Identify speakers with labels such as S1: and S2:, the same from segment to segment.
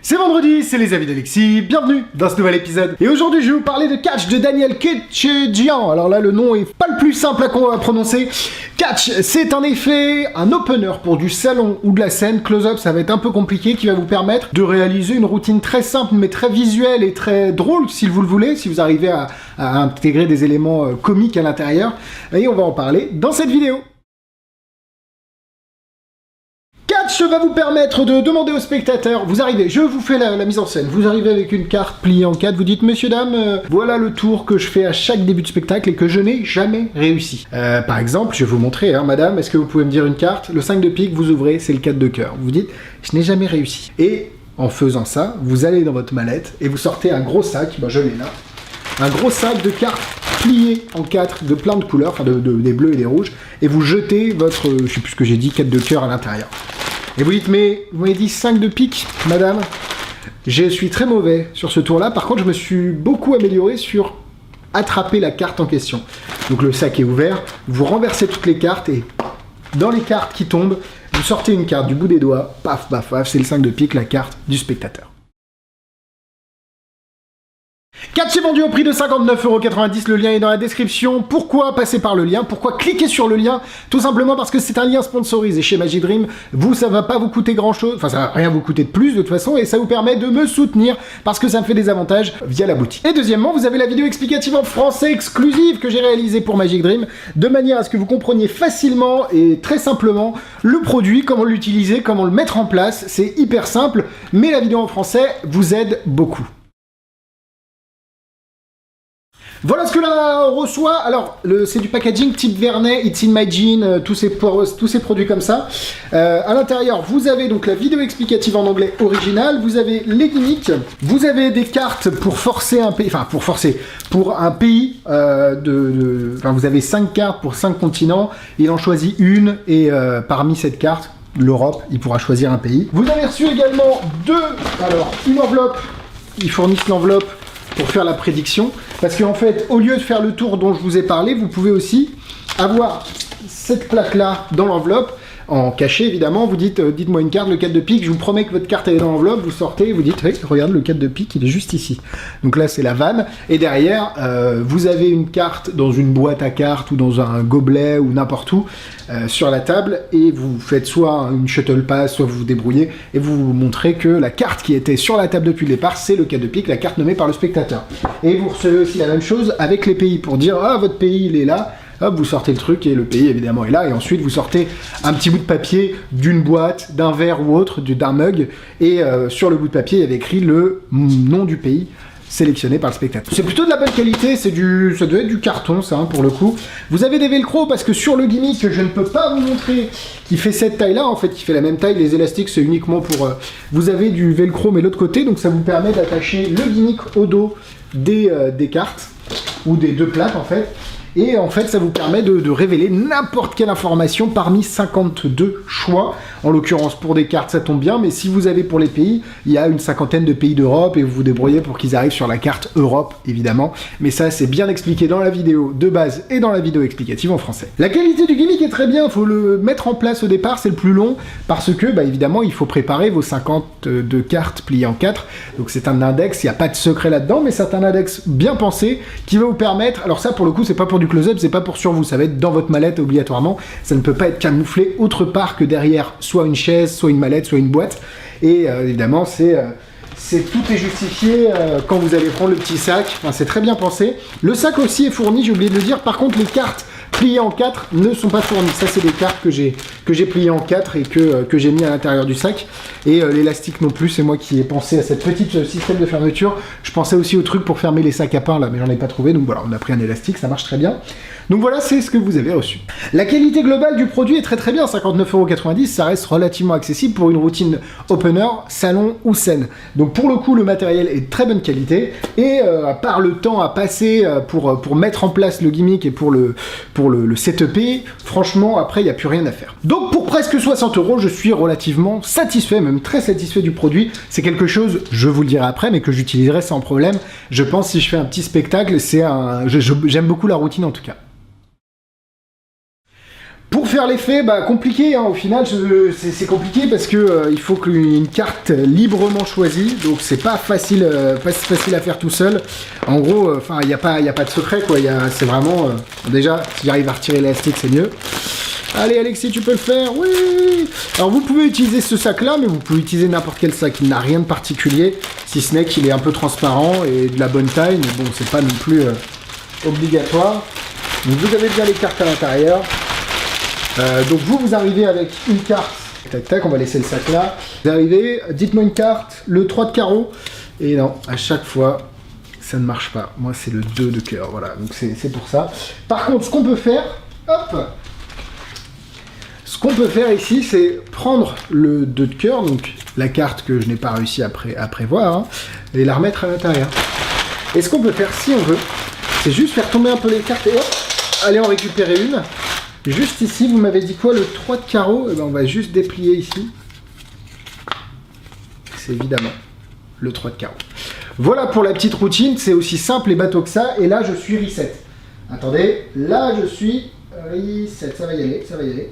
S1: C'est vendredi, c'est les avis d'Alexis, bienvenue dans ce nouvel épisode. Et aujourd'hui je vais vous parler de Catch de Daniel Ketchedjian. Alors là le nom est pas le plus simple à prononcer. Catch, c'est en effet un opener pour du salon ou de la scène. Close-up, ça va être un peu compliqué, qui va vous permettre de réaliser une routine très simple mais très visuelle et très drôle si vous le voulez, si vous arrivez à intégrer des éléments comiques à l'intérieur. Et on va en parler dans cette vidéo. Catch va vous permettre de demander aux spectateurs, vous arrivez, je vous fais la mise en scène, vous arrivez avec une carte pliée en 4, vous dites, messieurs, dames, voilà le tour que je fais à chaque début de spectacle et que je n'ai jamais réussi. Par exemple, je vais vous montrer, hein, madame, est-ce que vous pouvez me dire une carte? Le 5 de pique, vous ouvrez, c'est le 4 de cœur. Vous dites, je n'ai jamais réussi. Et en faisant ça, vous allez dans votre mallette et vous sortez un gros sac, ben je l'ai là, un gros sac de cartes pliées en 4 de plein de couleurs, enfin des bleus et des rouges, et vous jetez votre, je sais plus ce que j'ai dit, 4 de cœur à l'intérieur. Et vous dites, mais vous m'avez dit 5 de pique, madame. Je suis très mauvais sur ce tour-là. Par contre, je me suis beaucoup amélioré sur attraper la carte en question. Donc le sac est ouvert, vous renversez toutes les cartes et dans les cartes qui tombent, vous sortez une carte du bout des doigts, paf, paf, paf, c'est le 5 de pique, la carte du spectateur. Catch est vendu au prix de 59,90 €, le lien est dans la description. Pourquoi passer par le lien? Pourquoi cliquer sur le lien? Tout simplement parce que c'est un lien sponsorisé chez Magic Dream. Vous, ça va pas vous coûter grand chose, enfin ça va rien vous coûter de plus de toute façon, et ça vous permet de me soutenir parce que ça me fait des avantages via la boutique. Et deuxièmement, vous avez la vidéo explicative en français exclusive que j'ai réalisée pour Magic Dream, de manière à ce que vous compreniez facilement et très simplement le produit, comment l'utiliser, comment le mettre en place. C'est hyper simple, mais la vidéo en français vous aide beaucoup. Voilà ce que l'on reçoit. Alors, c'est du packaging type Vernet, It's in My Jean, tous ces produits comme ça. À l'intérieur, vous avez donc la vidéo explicative en anglais original, vous avez les gimmicks, vous avez des cartes pour forcer un pays, enfin pour un pays, enfin vous avez 5 cartes pour 5 continents, il en choisit une, et parmi cette carte, l'Europe, il pourra choisir un pays. Vous avez reçu également une enveloppe, ils fournissent l'enveloppe pour faire la prédiction, parce qu'en fait, au lieu de faire le tour dont je vous ai parlé, vous pouvez aussi avoir cette plaque-là dans l'enveloppe, en cachet évidemment, vous dites, dites-moi une carte, le 4 de pique, je vous promets que votre carte est dans l'enveloppe, vous sortez, vous dites, hey, regarde, le 4 de pique, il est juste ici. Donc là, c'est la vanne, et derrière, vous avez une carte dans une boîte à cartes, ou dans un gobelet, ou n'importe où, sur la table, et vous faites soit une shuttle pass, soit vous vous débrouillez, et vous vous montrez que la carte qui était sur la table depuis le départ, c'est le 4 de pique, la carte nommée par le spectateur. Et vous recevez aussi la même chose avec les pays, pour dire, ah, votre pays, il est là. Hop, vous sortez le truc et le pays évidemment est là, et ensuite vous sortez un petit bout de papier d'une boîte, d'un verre ou autre, d'un mug, et sur le bout de papier il y avait écrit le nom du pays sélectionné par le spectateur. C'est plutôt de la bonne qualité, ça doit être du carton ça, hein, pour le coup. Vous avez des velcro parce que sur le gimmick que je ne peux pas vous montrer, qui fait cette taille là, en fait qui fait la même taille, les élastiques c'est uniquement pour... vous avez du velcro mais l'autre côté, donc ça vous permet d'attacher le gimmick au dos des cartes, ou des deux plaques en fait. Et en fait, ça vous permet de révéler n'importe quelle information parmi 52 choix. En l'occurrence, pour des cartes, ça tombe bien, mais si vous avez pour les pays, il y a une cinquantaine de pays d'Europe et vous vous débrouillez pour qu'ils arrivent sur la carte Europe, évidemment. Mais ça, c'est bien expliqué dans la vidéo de base et dans la vidéo explicative en français. La qualité du gimmick est très bien, il faut le mettre en place au départ, c'est le plus long, parce que, bah, évidemment, il faut préparer vos 52 cartes pliées en 4. Donc c'est un index, il n'y a pas de secret là-dedans, mais c'est un index bien pensé qui va vous permettre... Alors ça, pour le coup, c'est pas pour du close-up, c'est pas pour sur vous, ça va être dans votre mallette obligatoirement, ça ne peut pas être camouflé autre part que derrière soit une chaise, soit une mallette, soit une boîte, et évidemment tout est justifié quand vous allez prendre le petit sac, enfin, c'est très bien pensé. Le sac aussi est fourni, j'ai oublié de le dire, par contre les cartes pliées en 4 ne sont pas fournies, ça c'est des cartes que j'ai pliées en 4 et que j'ai mis à l'intérieur du sac, et l'élastique non plus, c'est moi qui ai pensé à cette petite système de fermeture. Je pensais aussi au truc pour fermer les sacs à pain là, mais j'en ai pas trouvé, donc voilà, on a pris un élastique, ça marche très bien. Donc voilà, c'est ce que vous avez reçu. La qualité globale du produit est très très bien, 59,90 €, ça reste relativement accessible pour une routine opener, salon ou scène. Donc pour le coup, le matériel est de très bonne qualité, et à part le temps à passer pour mettre en place le gimmick et pour le setuper, franchement, après, il n'y a plus rien à faire. Donc pour presque 60 €, je suis relativement satisfait, même très satisfait du produit. C'est quelque chose, je vous le dirai après, mais que j'utiliserai sans problème. Je pense si je fais un petit spectacle, j'aime beaucoup la routine en tout cas. Pour faire l'effet, bah compliqué, hein, au final c'est compliqué parce que il faut qu'il y ait une carte librement choisie, donc c'est pas facile à faire tout seul. En gros, enfin il n'y a pas de secret quoi, c'est vraiment, déjà si j'arrive à retirer l'élastique c'est mieux. Allez Alexis, tu peux le faire, oui. Alors vous pouvez utiliser ce sac là, mais vous pouvez utiliser n'importe quel sac, il n'a rien de particulier, si ce n'est qu'il est un peu transparent et de la bonne taille, mais bon c'est pas non plus obligatoire. Donc vous avez bien les cartes à l'intérieur. Donc vous arrivez avec une carte, tac tac, on va laisser le sac là. Vous arrivez, dites-moi une carte, le 3 de carreau, et non, à chaque fois, ça ne marche pas. Moi c'est le 2 de cœur, voilà, donc c'est pour ça. Par contre, ce qu'on peut faire, hop, ce qu'on peut faire ici, c'est prendre le 2 de cœur, donc la carte que je n'ai pas réussi à prévoir, hein, et la remettre à l'intérieur. Et ce qu'on peut faire, si on veut, c'est juste faire tomber un peu les cartes, et hop, allez en récupérer une. Juste ici, vous m'avez dit quoi, le 3 de carreau? Eh ben, on va juste déplier ici. C'est évidemment le 3 de carreau. Voilà pour la petite routine, c'est aussi simple et bateau que ça. Et là, je suis reset. Attendez, là, je suis reset. Ça va y aller, ça va y aller.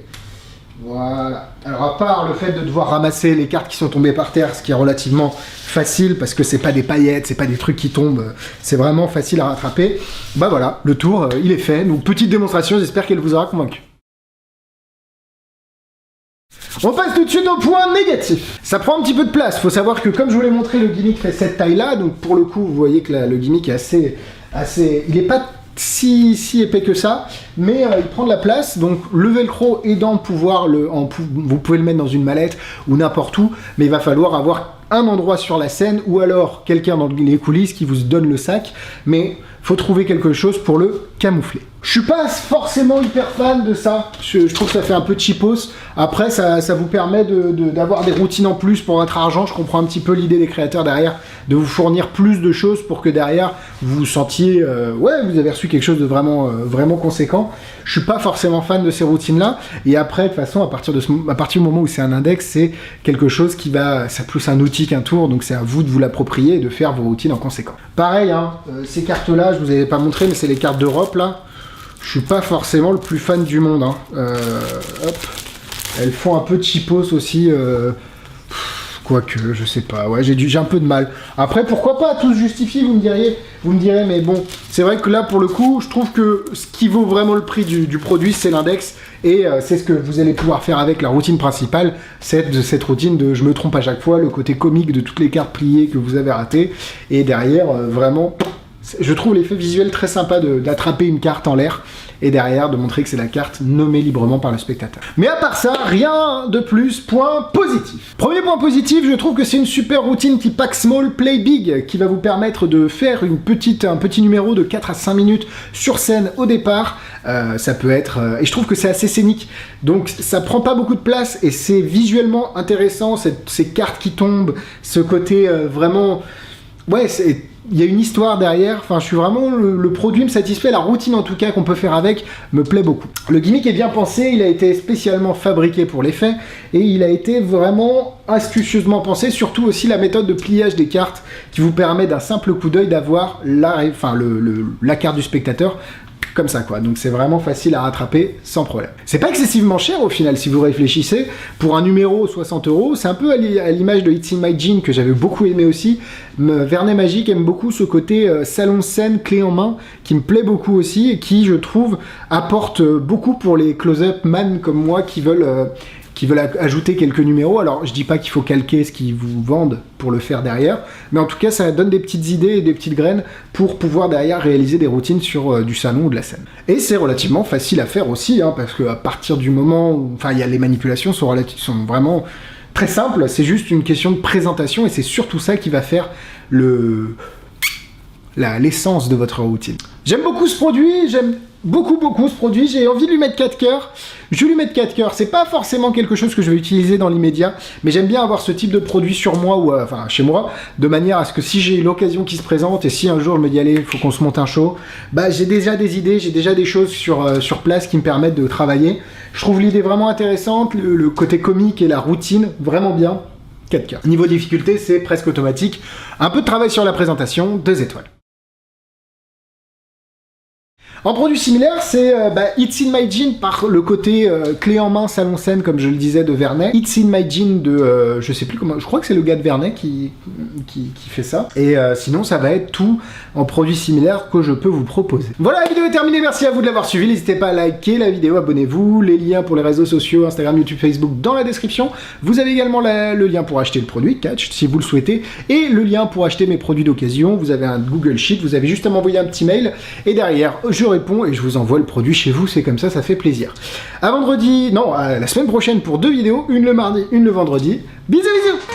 S1: Voilà. Alors, à part le fait de devoir ramasser les cartes qui sont tombées par terre, ce qui est relativement facile parce que c'est pas des paillettes, c'est pas des trucs qui tombent, c'est vraiment facile à rattraper. Bah voilà, le tour, il est fait. Donc, petite démonstration, j'espère qu'elle vous aura convaincu. On passe tout de suite au point négatif. Ça prend un petit peu de place. Faut savoir que comme je vous l'ai montré, le gimmick fait cette taille-là. Donc pour le coup, vous voyez que le gimmick est assez... Il n'est pas si épais que ça, mais il prend de la place. Donc le velcro aidant pouvoir vous pouvez le mettre dans une mallette ou n'importe où, mais il va falloir avoir un endroit sur la scène ou alors quelqu'un dans les coulisses qui vous donne le sac, mais faut trouver quelque chose pour le camoufler. Je suis pas forcément hyper fan de ça, je trouve que ça fait un peu cheapos. Après ça vous permet d'avoir des routines en plus pour votre argent. Je comprends un petit peu l'idée des créateurs derrière, de vous fournir plus de choses pour que derrière vous vous sentiez, ouais, vous avez reçu quelque chose de vraiment conséquent. Je suis pas forcément fan de ces routines là, et après de toute façon à partir du moment où c'est un index, c'est quelque chose qui va, ça plus un outil qu'un tour, donc c'est à vous de vous l'approprier et de faire vos routines en conséquence. Pareil, hein, ces cartes là, je vous avais pas montré, mais c'est les cartes d'Europe là. Je suis pas forcément le plus fan du monde, hein. Hop. Elles font un peu cheapos aussi, quoique, je sais pas, ouais, j'ai un peu de mal. Après, pourquoi pas, tout se justifie, vous me direz, mais bon, c'est vrai que là, pour le coup, je trouve que ce qui vaut vraiment le prix du produit, c'est l'index, et c'est ce que vous allez pouvoir faire avec la routine principale, cette routine de je me trompe à chaque fois, le côté comique de toutes les cartes pliées que vous avez ratées, et derrière, vraiment... Je trouve l'effet visuel très sympa d'attraper une carte en l'air et derrière de montrer que c'est la carte nommée librement par le spectateur. Mais à part ça, rien de plus. Point positif. Premier point positif, je trouve que c'est une super routine qui pack small, play big, qui va vous permettre de faire un petit numéro de 4 à 5 minutes sur scène au départ. Ça peut être... et je trouve que c'est assez scénique. Donc ça prend pas beaucoup de place et c'est visuellement intéressant, ces cartes qui tombent, ce côté vraiment... Ouais, il y a une histoire derrière, enfin je suis vraiment, le produit me satisfait, la routine en tout cas qu'on peut faire avec me plaît beaucoup. Le gimmick est bien pensé, il a été spécialement fabriqué pour l'effet et il a été vraiment astucieusement pensé, surtout aussi la méthode de pliage des cartes qui vous permet d'un simple coup d'œil d'avoir la carte du spectateur comme ça quoi, donc c'est vraiment facile à rattraper sans problème. C'est pas excessivement cher au final si vous réfléchissez, pour un numéro 60 €, c'est un peu à l'image de It's in My Jean que j'avais beaucoup aimé aussi. Vernet Magique aime beaucoup ce côté salon scène clé en main qui me plaît beaucoup aussi et qui je trouve apporte beaucoup pour les close-up man comme moi qui veulent ajouter quelques numéros. Alors je dis pas qu'il faut calquer ce qu'ils vous vendent pour le faire derrière, mais en tout cas ça donne des petites idées et des petites graines pour pouvoir derrière réaliser des routines sur du salon ou de la scène. Et c'est relativement facile à faire aussi, hein, parce que à partir du moment où, enfin les manipulations sont vraiment très simples, c'est juste une question de présentation et c'est surtout ça qui va faire l'essence de votre routine. J'aime beaucoup ce produit, j'aime beaucoup ce produit, j'ai envie de lui mettre 4 cœurs. Je vais lui mettre 4 cœurs, c'est pas forcément quelque chose que je vais utiliser dans l'immédiat, mais j'aime bien avoir ce type de produit sur moi, ou enfin chez moi, de manière à ce que si j'ai l'occasion qui se présente, et si un jour je me dis allez, il faut qu'on se monte un show, bah j'ai déjà des idées, j'ai déjà des choses sur place qui me permettent de travailler. Je trouve l'idée vraiment intéressante, le côté comique et la routine, vraiment bien, 4 cœurs. Niveau difficulté, c'est presque automatique, un peu de travail sur la présentation, 2 étoiles. En produit similaire, c'est It's in My Jean par le côté clé en main salon scène, comme je le disais, de Vernet. It's in My Jean de, je sais plus comment, je crois que c'est le gars de Vernet qui fait ça. Et sinon, ça va être tout en produit similaire que je peux vous proposer. Voilà, la vidéo est terminée, merci à vous de l'avoir suivi. N'hésitez pas à liker la vidéo, abonnez-vous, les liens pour les réseaux sociaux, Instagram, YouTube, Facebook dans la description. Vous avez également le lien pour acheter le produit, Catch, si vous le souhaitez, et le lien pour acheter mes produits d'occasion. Vous avez un Google Sheet, vous avez juste à m'envoyer un petit mail, et derrière, je réponds et je vous envoie le produit chez vous, c'est comme ça fait plaisir. À vendredi, non, à la semaine prochaine pour 2 vidéos, une le mardi, une le vendredi. Bisous bisous.